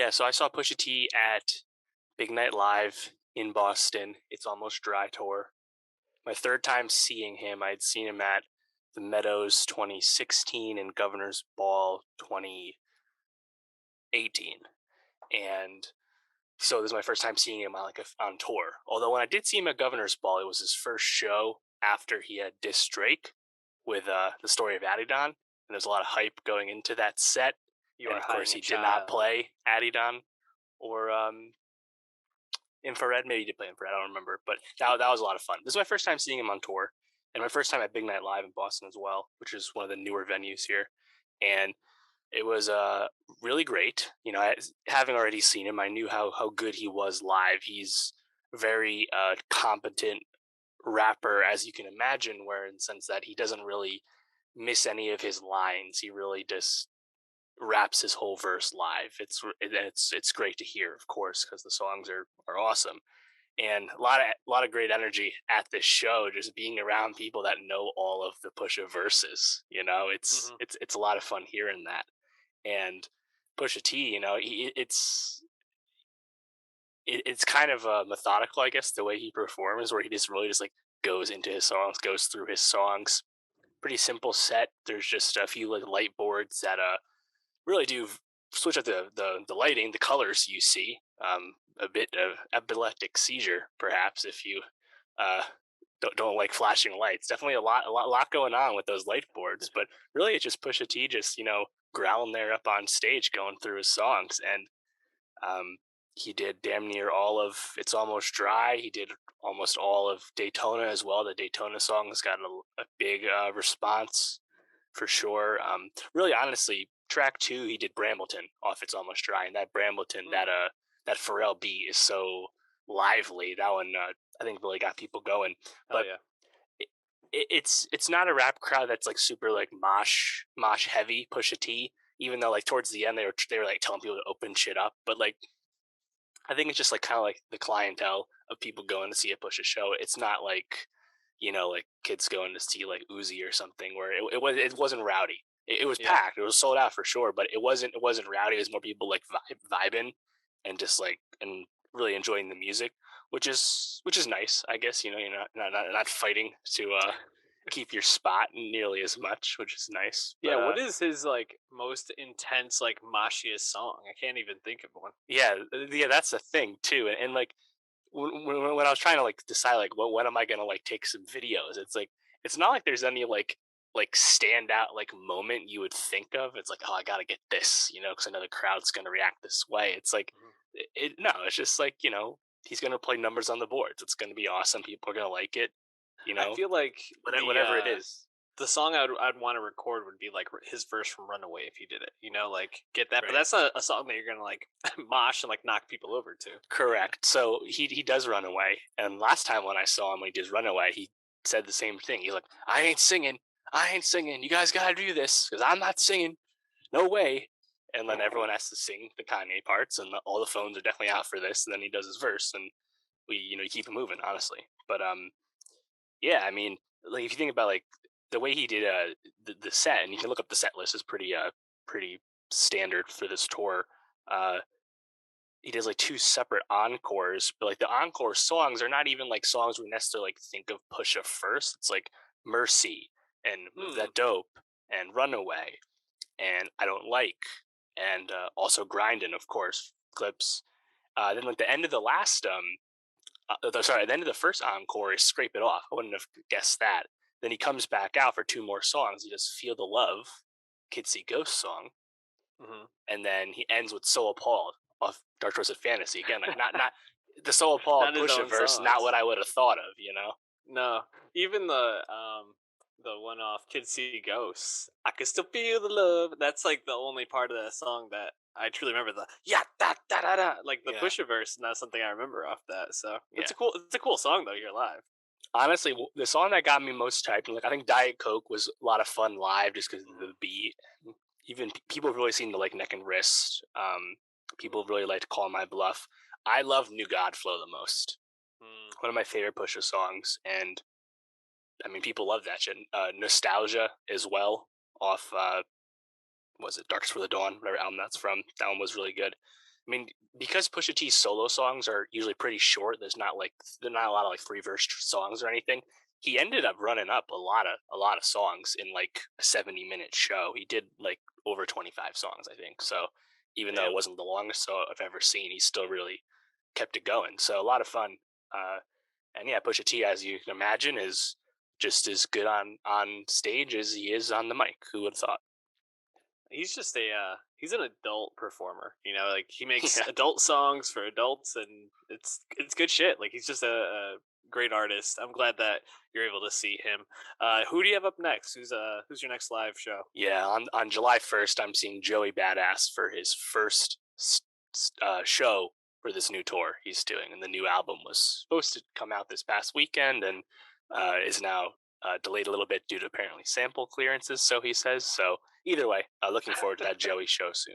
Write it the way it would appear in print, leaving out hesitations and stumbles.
Yeah, so I saw Pusha T at Big Night Live in Boston. It's Almost Dry tour. My third time seeing him, I'd seen him at the Meadows 2016 and Governor's Ball 2018. And so this is my first time seeing him on tour. Although when I did see him at Governor's Ball, it was his first show after he had dissed Drake with The Story of Adidon. And there's a lot of hype going into that set. You And are of course, hiding a he did not child. play Adidon or Infrared. Maybe he did play Infrared. I don't remember. But that was a lot of fun. This is my first time seeing him on tour. And my first time at Big Night Live in Boston as well, which is one of the newer venues here. And it was really great. Having already seen him, I knew how good he was live. He's very competent rapper, as you can imagine, where in the sense that he doesn't really miss any of his lines. He really just raps his whole verse live. It's great to hear, of course, because the songs are awesome. And a lot of great energy at this show, just being around people that know all of the Pusha verses. It's hmm it's it's a lot of fun hearing that. And Pusha T, it's kind of methodical, I guess, the way he performs, where he just really just like goes into his songs, goes through his songs. Pretty simple set. There's just a few like light boards that really do switch up the lighting, the colors you see. A bit of epileptic seizure, perhaps, if you uh, don't like flashing lights. Definitely a lot going on with those light boards, but really it's just Pusha T just growling there up on stage, going through his songs, and he did damn near all of It's Almost Dry. He did almost all of Daytona as well. The Daytona song has got a big response for sure. Really, honestly, track two, he did Brambleton off It's Almost Dry, and that Brambleton, Mm. that Pharrell beat is so lively. That one, I think, really got people going. Oh But yeah. it's not a rap crowd that's like super like mosh heavy. Pusha T, even though like towards the end they were like telling people to open shit up, but like I think it's just like kind of like the clientele of people going to see a Pusha show. It's not like like kids going to see like Uzi or something where it wasn't rowdy. It was Yeah. packed. It was sold out for sure, but it wasn't rowdy. It was more people like vibing and just like and really enjoying the music, which is nice. I guess you're not fighting to keep your spot nearly as much, which is nice. Yeah. But What is his like most intense like moshiest song? I can't even think of one. yeah, that's the thing too, and like when I was trying to like decide like when am I gonna like take some videos, it's like it's not like there's any like standout like moment you would think of. It's like, oh, I gotta get this, because I know the crowd's gonna react this way. It's like Mhm. no, it's just like he's gonna play numbers on the boards. It's gonna be awesome. People are gonna like it. You I know, feel like whatever it is. the song I'd want to record would be like his verse from Runaway if he did it. Like get that, but Right. that's not a song that you're gonna like mosh and like knock people over to. Correct. So he does run away, and last time when I saw him when he does run away, he said the same thing. He's like, "I ain't singing. I ain't singing. You guys gotta do this because I'm not singing. No way." And then everyone has to sing the Kanye parts, and all the phones are definitely out for this. And then he does his verse, and we keep it moving, honestly. But yeah, I mean, like if you think about like the way he did the set, and you can look up the set list is pretty standard for this tour. Uh, he does like two separate encores, but like the encore songs are not even like songs we necessarily like think of Pusha first. It's like Mercy and Move Hmm. That Dope and Runaway and I Don't Like and also Grindin', of course, clips. Then like the end of the last sorry, the end of the first encore is Scrape It Off. I wouldn't have guessed that. Then he comes back out for two more songs. He does Feel the Love, Kids See Ghost song, hmm and then he ends with So Appalled off Dark Twisted Fantasy. Again, like not the So Appalled Not his Pusha own verse, not songs. what I would have thought of. No, even the one off Kids See Ghosts. I can still feel the love. That's like the only part of that song that I truly remember. The yeah da da da da like the Yeah, Pusha verse, and that's something I remember off that. So yeah. it's a cool song though. You're live. Honestly, the song that got me most typed, like I think Diet Coke was a lot of fun live just because of hmm the beat. Even people really seem to like Neck and Wrist. People really like to Call My Bluff. I love New God Flow the most. mm One of my favorite Pusha songs, and I mean, people love that shit. Nostalgia as well, off was it Darkest for the Dawn, whatever album that's from. That one was really good. I mean, because Pusha T's solo songs are usually pretty short, there's not a lot of like three verse songs or anything. He ended up running up a lot of songs in like a 70-minute show. He did like over 25 songs, I think. So even though it Damn. wasn't the longest song I've ever seen, he still really kept it going. So a lot of fun. Uh, and yeah, Pusha T, as you can imagine, is just as good on stage as he is on the mic. Who would have thought? He's just a he's an adult performer, you know, like he makes Yeah. adult songs for adults, and it's good shit. Like he's just a great artist. I'm glad that you're able to see him. Who do you have up next? Who's your next live show? Yeah, on July 1st, I'm seeing Joey Badass for his first show for this new tour he's doing, and the new album was supposed to come out this past weekend, and is now delayed a little bit due to apparently sample clearances. So he says. So either way, looking forward to that Joey show soon.